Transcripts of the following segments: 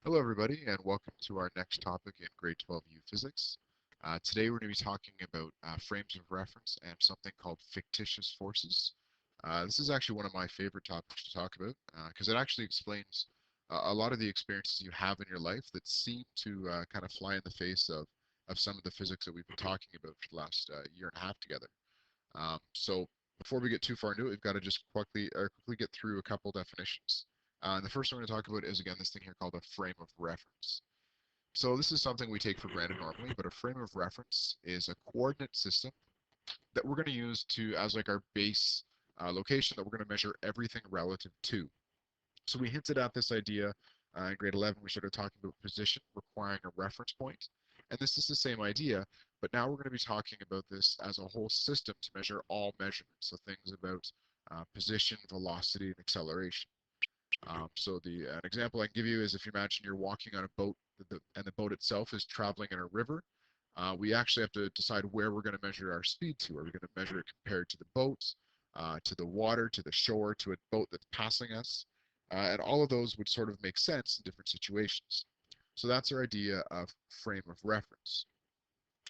Hello, everybody, and welcome to our next topic in Grade 12U Physics. Today, we're going to be talking about frames of reference and something called fictitious forces. This is actually one of my favorite topics to talk about because it actually explains a lot of the experiences you have in your life that seem to kind of fly in the face of some of the physics that we've been talking about for the last year and a half together. So before we get too far into it, we've got to just quickly get through a couple definitions. And the first one we're going to talk about is, again, this thing here called a frame of reference. So this is something we take for granted normally, but a frame of reference is a coordinate system that we're going to use to as like our base location that we're going to measure everything relative to. So we hinted at this idea in grade 11. We started talking about position requiring a reference point. And this is the same idea, but now we're going to be talking about this as a whole system to measure all measurements. So things about position, velocity, and acceleration. An example I can give you is if you imagine you're walking on a boat and the boat itself is traveling in a river, we actually have to decide where we're going to measure our speed to. Are we going to measure it compared to the boat, to the water, to the shore, to a boat that's passing us? And all of those would sort of make sense in different situations. So that's our idea of frame of reference.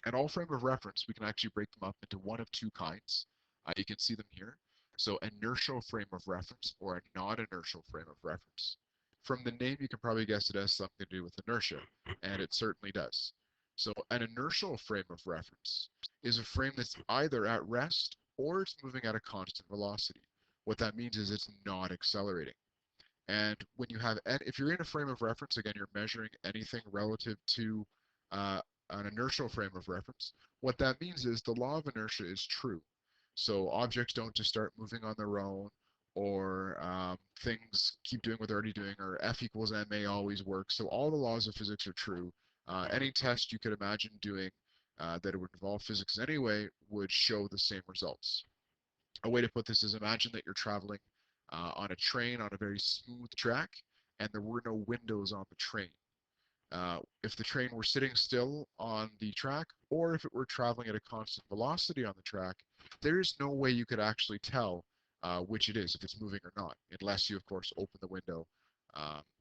And all frame of reference, we can actually break them up into one of two kinds. You can see them here. So inertial frame of reference or a non-inertial frame of reference. From the name, you can probably guess it has something to do with inertia, and it certainly does. So an inertial frame of reference is a frame that's either at rest or it's moving at a constant velocity. What that means is it's not accelerating. And when you have, if you're in a frame of reference, again, you're measuring anything relative to uh, an inertial frame of reference. What that means is the law of inertia is true. So objects don't just start moving on their own, or things keep doing what they're already doing, or F equals ma always works. So all the laws of physics are true. Any test you could imagine doing that it would involve physics anyway would show the same results. A way to put this is imagine that you're traveling on a train on a very smooth track and there were no windows on the train. If the train were sitting still on the track or if it were traveling at a constant velocity on the track, there is no way you could actually tell which it is, if it's moving or not, unless you, of course, open the window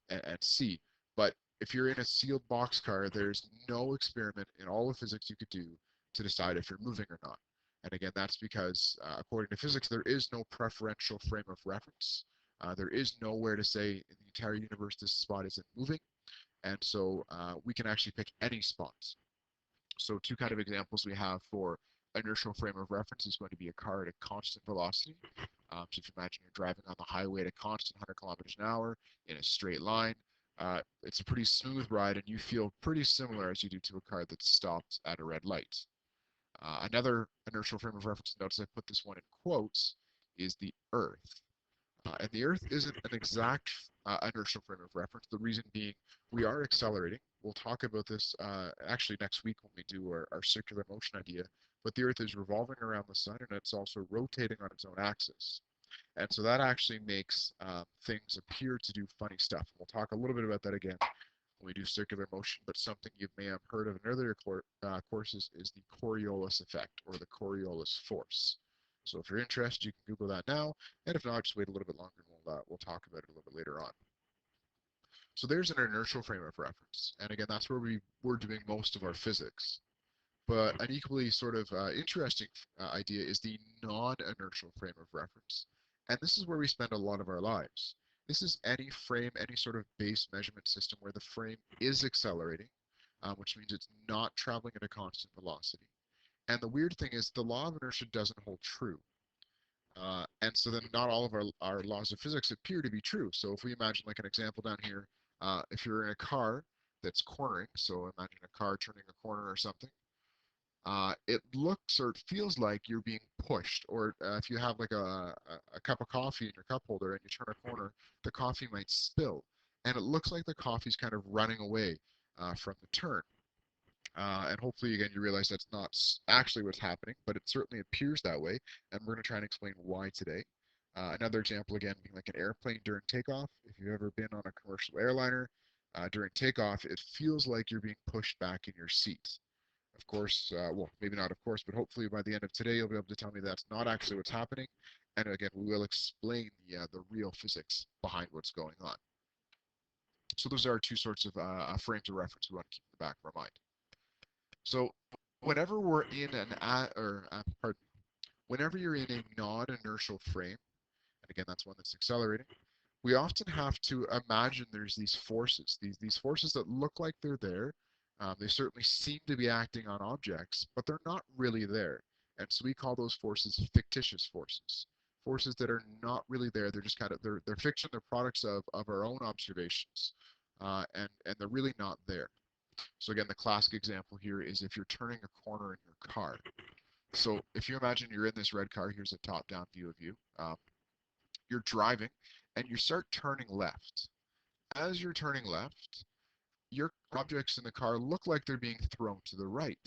and see. But if you're in a sealed boxcar, there's no experiment in all of physics you could do to decide if you're moving or not. And again, that's because, according to physics, there is no preferential frame of reference. There is nowhere to say in the entire universe this spot isn't moving. And so we can actually pick any spots. So two kind of examples we have for inertial frame of reference is going to be a car at a constant velocity. So if you imagine you're driving on the highway at a constant 100 kilometers an hour in a straight line, it's a pretty smooth ride and you feel pretty similar as you do to a car that's stopped at a red light. Another inertial frame of reference, notice I put this one in quotes, is the Earth. And the Earth isn't an exact inertial frame of reference. The reason being we are accelerating. We'll talk about this actually next week when we do our circular motion idea. But the Earth is revolving around the sun and it's also rotating on its own axis. And so that actually makes things appear to do funny stuff. We'll talk a little bit about that again when we do circular motion, but something you may have heard of in earlier courses is the Coriolis effect or the Coriolis force. So if you're interested, you can Google that now, and if not, just wait a little bit longer and we'll talk about it a little bit later on. So there's an inertial frame of reference, and again, that's where we're doing most of our physics. But an equally sort of interesting idea is the non-inertial frame of reference. And this is where we spend a lot of our lives. This is any frame, any sort of base measurement system where the frame is accelerating, which means it's not traveling at a constant velocity. And the weird thing is the law of inertia doesn't hold true. And so then not all of our laws of physics appear to be true. So if we imagine like an example down here, if you're in a car that's cornering, so imagine a car turning a corner or something, it looks or it feels like you're being pushed. Or if you have like a cup of coffee in your cup holder and you turn a corner, the coffee might spill. And it looks like the coffee's kind of running away from the turn. And hopefully, again, you realize that's not actually what's happening, but it certainly appears that way. And we're going to try and explain why today. Another example, again, being like an airplane during takeoff. If you've ever been on a commercial airliner, during takeoff, it feels like you're being pushed back in your seat. Of course, well, maybe not of course, but hopefully by the end of today, you'll be able to tell me that's not actually what's happening. And again, we will explain the real physics behind what's going on. So those are two sorts of frames of reference we want to keep in the back of our mind. So whenever we're in pardon, whenever you're in a non-inertial frame, and again, that's one that's accelerating, we often have to imagine there's these forces, these forces that look like they're there. They certainly seem to be acting on objects, but they're not really there. And so we call those forces fictitious forces. Forces that are not really there. They're just kind of they're fiction. They're products of our own observations, and they're really not there. So again, the classic example here is if you're turning a corner in your car. So if you imagine you're in this red car, here's a top-down view of you. You're driving, and you start turning left. As you're turning left, your objects in the car look like they're being thrown to the right.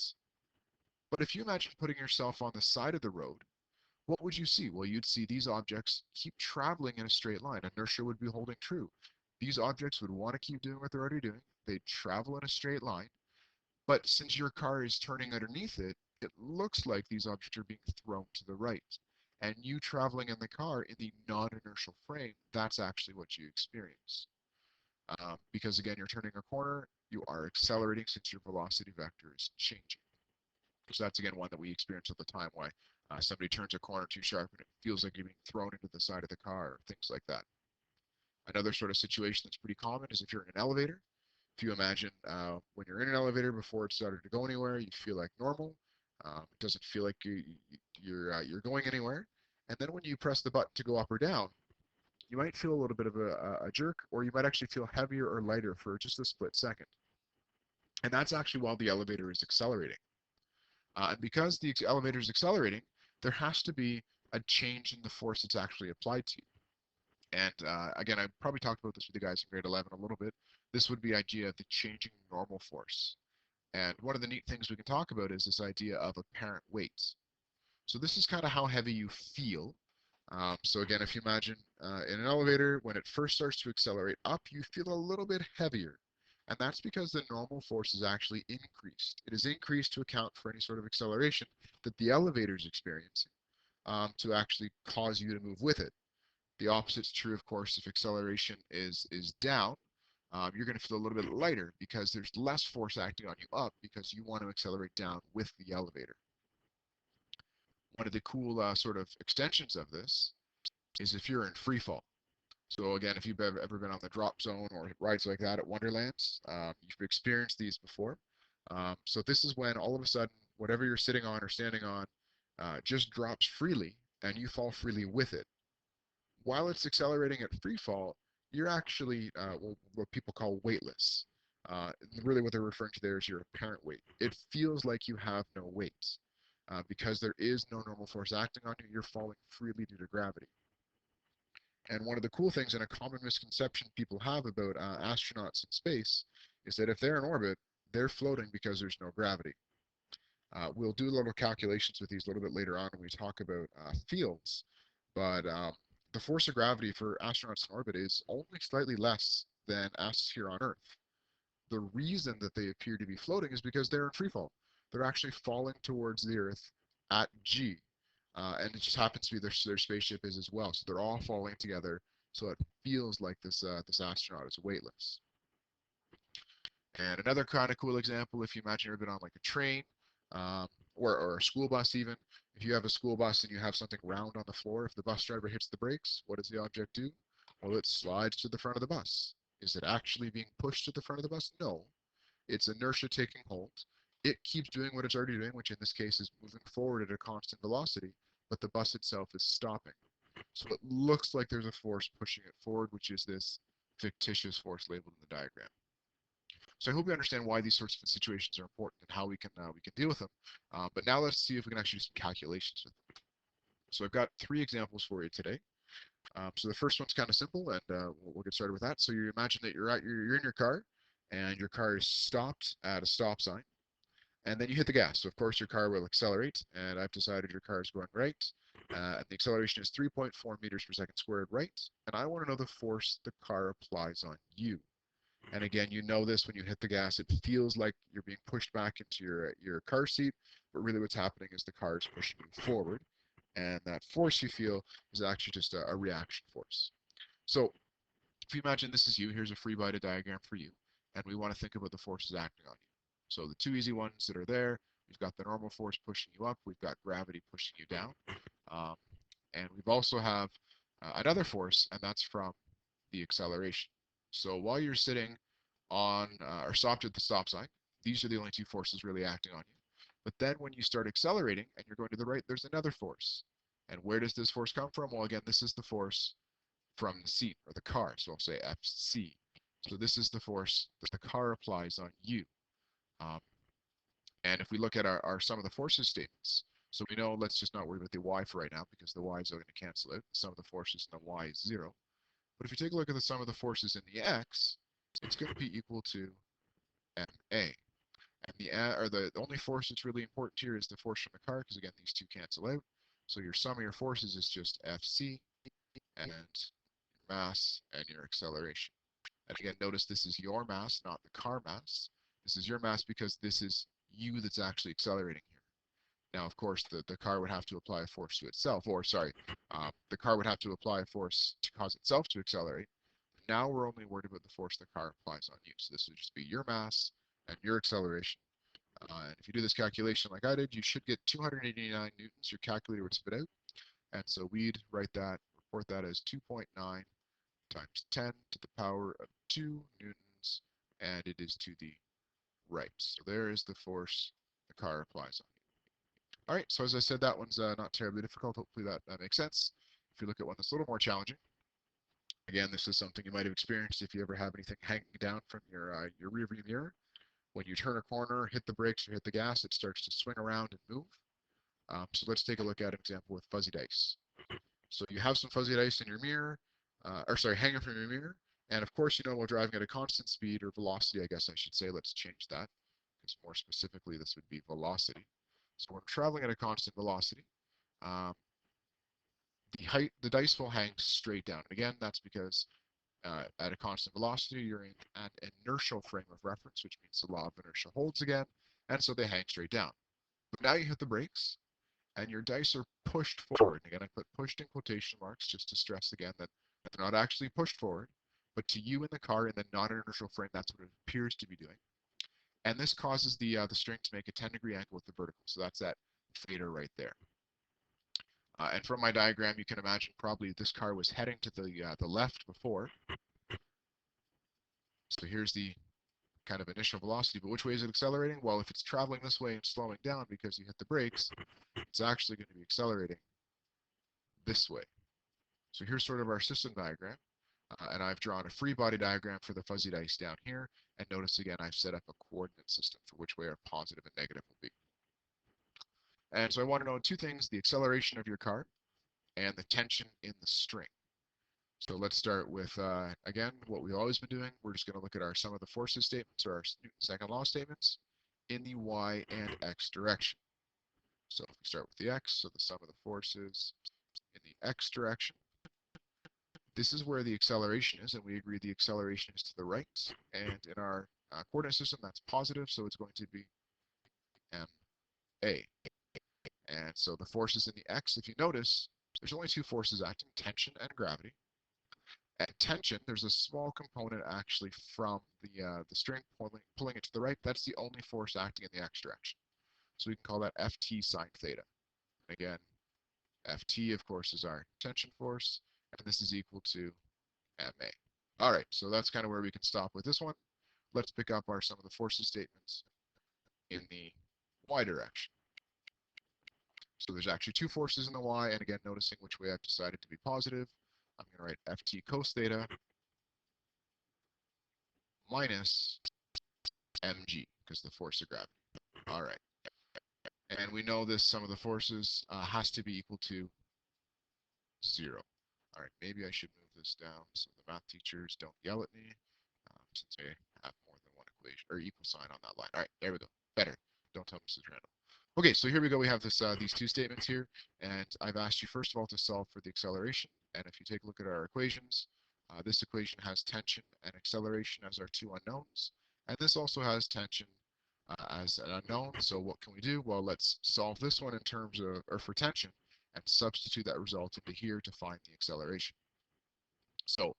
But if you imagine putting yourself on the side of the road, what would you see? Well, you'd see these objects keep traveling in a straight line. Inertia would be holding true. These objects would want to keep doing what they're already doing. They'd travel in a straight line. But since your car is turning underneath it, it looks like these objects are being thrown to the right. And you traveling in the car in the non-inertial frame, that's actually what you experience. Because again, you're turning a corner, you are accelerating since your velocity vector is changing. So that's again one that we experience all the time, why somebody turns a corner too sharp and it feels like you're being thrown into the side of the car, or things like that. Another sort of situation that's pretty common is if you're in an elevator. If you imagine when you're in an elevator before it started to go anywhere, you feel like normal. It doesn't feel like you're going anywhere. And then when you press the button to go up or down, you might feel a little bit of a jerk, or you might actually feel heavier or lighter for just a split second. And that's actually while the elevator is accelerating. And because the elevator is accelerating, there has to be a change in the force that's actually applied to you. And again, I probably talked about this with you guys in grade 11 a little bit. This would be the idea of the changing normal force. And one of the neat things we can talk about is this idea of apparent weight. So this is kind of how heavy you feel. So again, if you imagine in an elevator, when it first starts to accelerate up, you feel a little bit heavier. And that's because the normal force is actually increased. It is increased to account for any sort of acceleration that the elevator is experiencing to actually cause you to move with it. The opposite is true, of course, if acceleration is down. You're going to feel a little bit lighter because there's less force acting on you up because you want to accelerate down with the elevator. One of the cool sort of extensions of this is if you're in free fall. So again, if you've ever been on the drop zone or rides like that at Wonderlands, you've experienced these before. So this is when all of a sudden, whatever you're sitting on or standing on just drops freely and you fall freely with it. While it's accelerating at free fall, you're actually what people call weightless. Really what they're referring to there is your apparent weight. It feels like you have no weight. Because there is no normal force acting on you, you're falling freely due to gravity. And one of the cool things and a common misconception people have about astronauts in space is that if they're in orbit, they're floating because there's no gravity. We'll do a little calculations with these a little bit later on when we talk about fields, but the force of gravity for astronauts in orbit is only slightly less than us here on Earth. The reason that they appear to be floating is because they're in free fall. They're actually falling towards the Earth at g, and it just happens to be their spaceship is as well. So they're all falling together, so it feels like this astronaut is weightless. And another kind of cool example, if you imagine you've been on like a train um, or a school bus even, if you have a school bus and you have something round on the floor, if the bus driver hits the brakes, what does the object do? Well, it slides to the front of the bus. Is it actually being pushed to the front of the bus? No. It's inertia taking hold. It keeps doing what it's already doing, which in this case is moving forward at a constant velocity, but the bus itself is stopping. So it looks like there's a force pushing it forward, which is this fictitious force labeled in the diagram. So I hope you understand why these sorts of situations are important and how we can deal with them. But now let's see if we can actually do some calculations with them. So I've got three examples for you today. So the first one's kind of simple, and we'll get started with that. So you imagine that you're in your car, and your car is stopped at a stop sign, and then you hit the gas. So of course your car will accelerate, and I've decided your car is going right, and the acceleration is 3.4 meters per second squared right, and I want to know the force the car applies on you. And again, you know this when you hit the gas, it feels like you're being pushed back into your car seat, but really what's happening is the car is pushing you forward. And that force you feel is actually just a reaction force. So If you imagine this is you, here's a free body diagram for you, and we want to think about the forces acting on you. So the two easy ones that are there, we've got the normal force pushing you up, we've got gravity pushing you down, um, and we've also have another force, and that's from the acceleration. So while you're sitting on or stopped at the stop sign, these are the only two forces really acting on you. But then when you start accelerating and you're going to the right, there's another force. And where does this force come from? Well, again, this is the force from the seat or the car. So I'll say FC. So this is the force that the car applies on you. Um, and if we look at our sum of the forces statements, so we know, let's just not worry about the y for right now because the y's are going to cancel out. The sum of the forces in the y is 0. But if you take a look at the sum of the forces in the x, it's going to be equal to ma. And the only force that's really important here is the force from the car, because again, these two cancel out. So your sum of your forces is just Fc and mass and your acceleration. And again, notice this is your mass, not the car mass. This is your mass because this is you that's actually accelerating here. Now, of course, the car would have to apply a force to itself, or sorry, the car would have to apply a force to cause itself to accelerate. Now we're only worried about the force the car applies on you. So this would just be your mass and your acceleration. And if you do this calculation like I did, you should get 289 newtons. Your calculator would spit out. And so we'd report that as 2.9 times 10 to the power of 2 newtons, and it is to the right. So there is the force the car applies on you. All right, so as I said, that one's not terribly difficult. Hopefully that makes sense. If you look at one that's a little more challenging, again, this is something you might have experienced if you ever have anything hanging down from your rearview mirror. When you turn a corner, hit the brakes or hit the gas, it starts to swing around and move. So let's take a look at an example with fuzzy dice. So you have some fuzzy dice in your mirror, hanging from your mirror. And of course, while driving at a constant speed or velocity, I guess I should say, let's change that, because more specifically, this would be velocity. So when traveling at a constant velocity, um, the dice will hang straight down. And again, that's because at a constant velocity, you're in an inertial frame of reference, which means the law of inertia holds again, and so they hang straight down. But now you hit the brakes, and your dice are pushed forward. Again, I put pushed in quotation marks just to stress again that they're not actually pushed forward, but to you in the car in the non-inertial frame, that's what it appears to be doing. And this causes the string to make a 10-degree angle with the vertical. So that's that theta right there. And from my diagram, you can imagine probably this car was heading to the left before. So here's the kind of initial velocity, but which way is it accelerating? Well, if it's traveling this way and slowing down because you hit the brakes, it's actually going to be accelerating this way. So here's sort of our system diagram, and I've drawn a free body diagram for the fuzzy dice down here, and notice again I've set up a coordinate system for which way our positive and negative will be. And so I want to know two things: the acceleration of your car and the tension in the string. So let's start with, again, what we've always been doing. We're just going to look at our sum of the forces statements, or our Newton's second law statements, in the y and x direction. So if we start with the x, so the sum of the forces in the x direction, this is where the acceleration is, and we agree the acceleration is to the right. And in our coordinate system, that's positive, so it's going to be ma. And so the forces in the x, if you notice, there's only two forces acting, tension and gravity. At tension, there's a small component actually from the string pulling it to the right. That's the only force acting in the x direction. So we can call that Ft sine theta. And again, Ft, of course, is our tension force, and this is equal to ma. All right, so that's kind of where we can stop with this one. Let's pick up our sum of the forces statements in the y direction. So there's actually two forces in the y, and again, noticing which way I've decided to be positive, I'm going to write Ft cos theta minus mg, because the force of gravity. All right. And we know this sum of the forces has to be equal to 0. All right, maybe I should move this down so the math teachers don't yell at me, since I have more than one equation or equal sign on that line. All right, there we go. Better. Don't tell Mrs. Randall. Okay, so here we go. We have these two statements here, and I've asked you first of all to solve for the acceleration. And if you take a look at our equations, this equation has tension and acceleration as our two unknowns, and this also has tension as an unknown. So what can we do? Well, let's solve this one in terms of, or for tension, and substitute that result into here to find the acceleration. So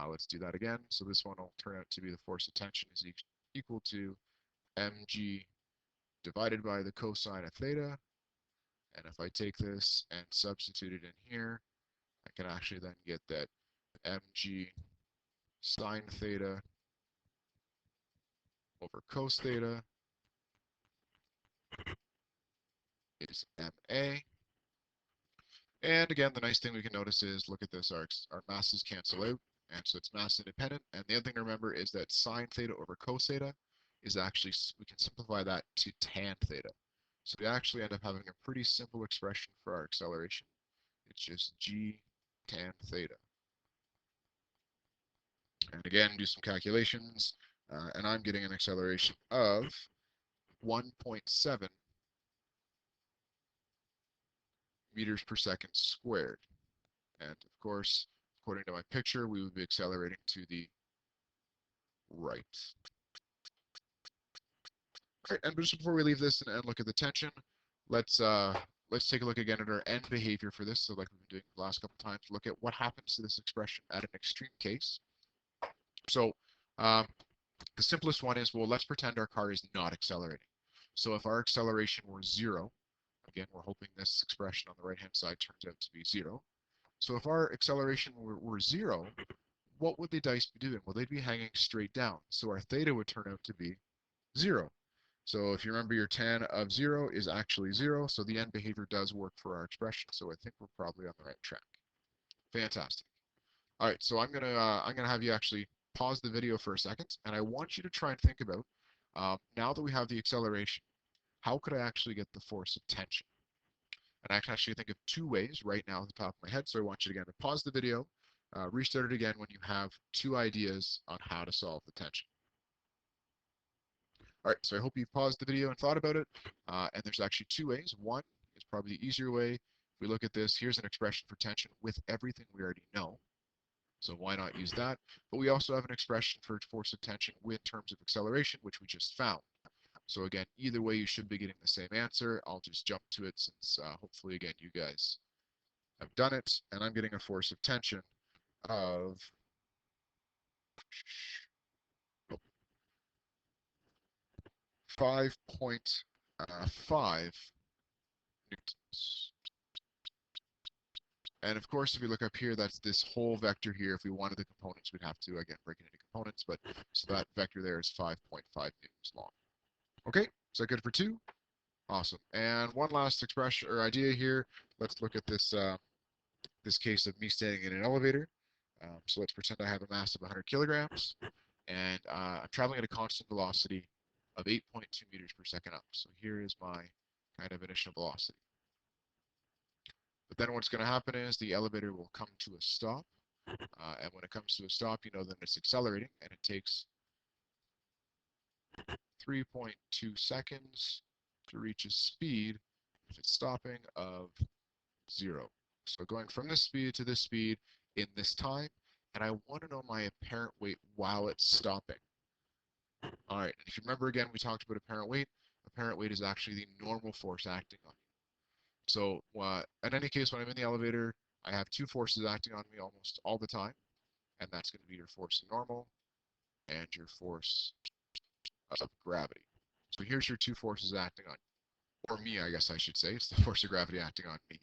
Let's do that again. So this one will turn out to be the force of tension is equal to mg divided by the cosine of theta. And if I take this and substitute it in here, I can actually then get that mg sine theta over cos theta is ma. And again, the nice thing we can notice is, look at this, our masses cancel out, and so it's mass independent. And the other thing to remember is that sine theta over cos theta is actually, we can simplify that to tan theta. So we actually end up having a pretty simple expression for our acceleration. It's just g tan theta. And again, do some calculations, and I'm getting an acceleration of 1.7 meters per second squared. And of course, according to my picture, we would be accelerating to the right. All right, and just before we leave this and look at the tension, let's take a look again at our end behavior for this. So like we've been doing the last couple times, look at what happens to this expression at an extreme case. So the simplest one is, well, let's pretend our car is not accelerating. So if our acceleration were 0, again, we're hoping this expression on the right-hand side turns out to be 0. So if our acceleration were 0, what would the dice be doing? Well, they'd be hanging straight down. So our theta would turn out to be 0. So if you remember, your tan of 0 is actually 0. So the end behavior does work for our expression. So I think we're probably on the right track. Fantastic. All right, so I'm gonna have you actually pause the video for a second, and I want you to try and think about, now that we have the acceleration, how could I actually get the force of tension? And I can actually think of two ways right now at the top of my head. So I want you again to pause the video, restart it again when you have two ideas on how to solve the tension. All right, so I hope you paused the video and thought about it. And there's actually two ways. One is probably the easier way. If we look at this, here's an expression for tension with everything we already know. So why not use that? But we also have an expression for force of tension with terms of acceleration, which we just found. So again, either way, you should be getting the same answer. I'll just jump to it since hopefully, again, you guys have done it. And I'm getting a force of tension of 5.5 newtons. And of course, if you look up here, that's this whole vector here. If we wanted the components, we'd have to, again, break it into components. But so that vector there is 5.5 newtons long. Okay, is that good for 2? Awesome. And one last expression or idea here. Let's look at this this case of me standing in an elevator. So let's pretend I have a mass of 100 kilograms, and I'm traveling at a constant velocity of 8.2 meters per second up. So here is my kind of initial velocity. But then what's going to happen is the elevator will come to a stop. And when it comes to a stop, you know that it's accelerating, and it takes 3.2 seconds to reach a speed, if it's stopping, of 0. So going from this speed to this speed in this time, and I want to know my apparent weight while it's stopping. All right, and if you remember again, we talked about apparent weight. Apparent weight is actually the normal force acting on you. So in any case, when I'm in the elevator, I have two forces acting on me almost all the time, and that's going to be your force of normal and your force of gravity. So here's your two forces acting on you. Or me, I guess I should say. It's the force of gravity acting on me.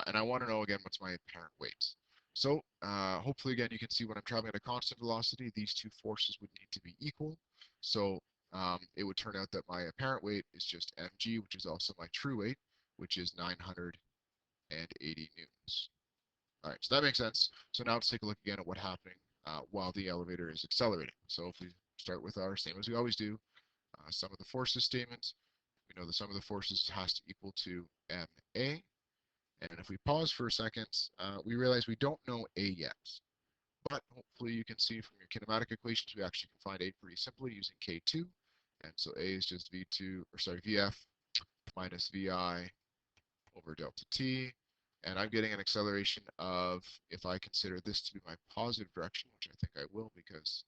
And I want to know, again, what's my apparent weight. So hopefully, again, you can see when I'm traveling at a constant velocity, these two forces would need to be equal. So it would turn out that my apparent weight is just mg, which is also my true weight, which is 980 newtons. All right, so that makes sense. So now let's take a look again at what's happening while the elevator is accelerating. So if we start with our same as we always do, sum of the forces statement. We know the sum of the forces has to equal to ma. And if we pause for a second, we realize we don't know a yet. But hopefully you can see from your kinematic equations, we actually can find a pretty simply using K2. And so a is just Vf minus Vi over delta t. And I'm getting an acceleration of, if I consider this to be my positive direction, which I think I will because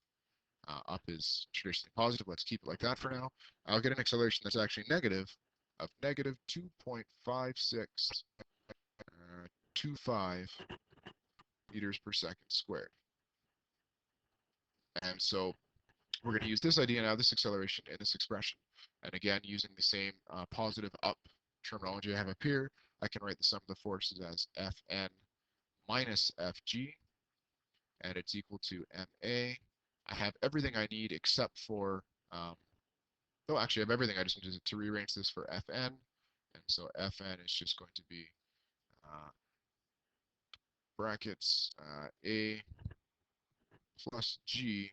up is traditionally positive. Let's keep it like that for now. I'll get an acceleration that's actually negative of negative 2.5625 meters per second squared. And so we're going to use this idea now, this acceleration in this expression. And again, using the same positive up terminology I have up here, I can write the sum of the forces as Fn minus Fg, and it's equal to Ma. I have everything I need except for, oh, actually I have everything. I just need to rearrange this for Fn. And so Fn is just going to be uh, brackets A plus G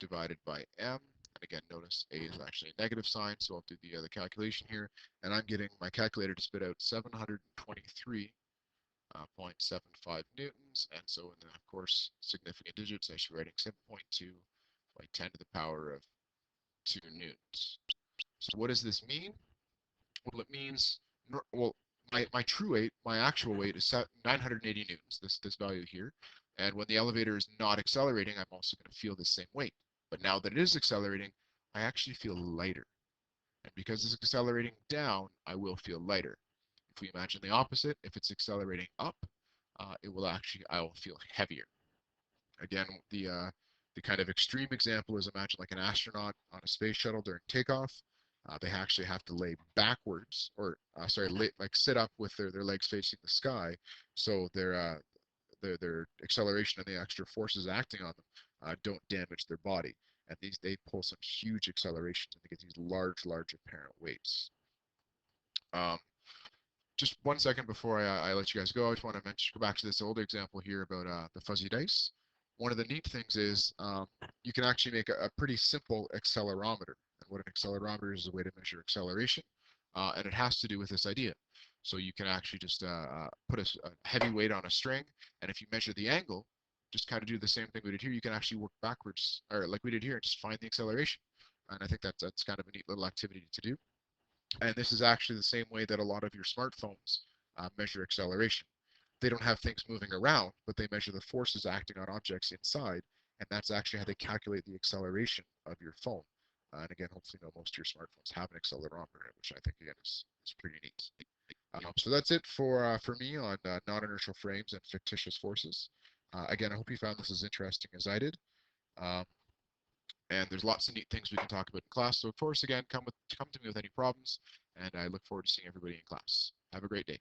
divided by M. And again, notice A is actually a negative sign, so I'll do the calculation here. And I'm getting my calculator to spit out 723.75 newtons. And so in the, of course, significant digits, I should be writing 7.2 by 10 to the power of 2 newtons. So what does this mean? Well, it means, well, my true weight, my actual weight is 980 newtons, this value here. And when the elevator is not accelerating, I'm also going to feel the same weight. But now that it is accelerating, I actually feel lighter. And because it's accelerating down, I will feel lighter. If we imagine the opposite, if it's accelerating up, I will feel heavier. Again, the kind of extreme example is imagine like an astronaut on a space shuttle during takeoff. They actually have to lay backwards, or sorry, like sit up with their legs facing the sky, so their acceleration and the extra forces acting on them don't damage their body. And they pull some huge accelerations and they get these large apparent weights. Um, just 1 second before I let you guys go, I just want to go back to this old example here about the fuzzy dice. One of the neat things is you can actually make a pretty simple accelerometer. And what an accelerometer is a way to measure acceleration, and it has to do with this idea. So you can actually just put a heavy weight on a string, and if you measure the angle, just kind of do the same thing we did here. You can actually work backwards, or like we did here, and just find the acceleration. And I think that's kind of a neat little activity to do. And this is actually the same way that a lot of your smartphones measure acceleration. They don't have things moving around, but they measure the forces acting on objects inside, and that's actually how they calculate the acceleration of your phone. And again, hopefully, most of your smartphones have an accelerometer in it, which I think again is pretty neat. So that's it for me on non-inertial frames and fictitious forces. Again, I hope you found this as interesting as I did. Um, and there's lots of neat things we can talk about in class. So of course, again, come to me with any problems, and I look forward to seeing everybody in class. Have a great day.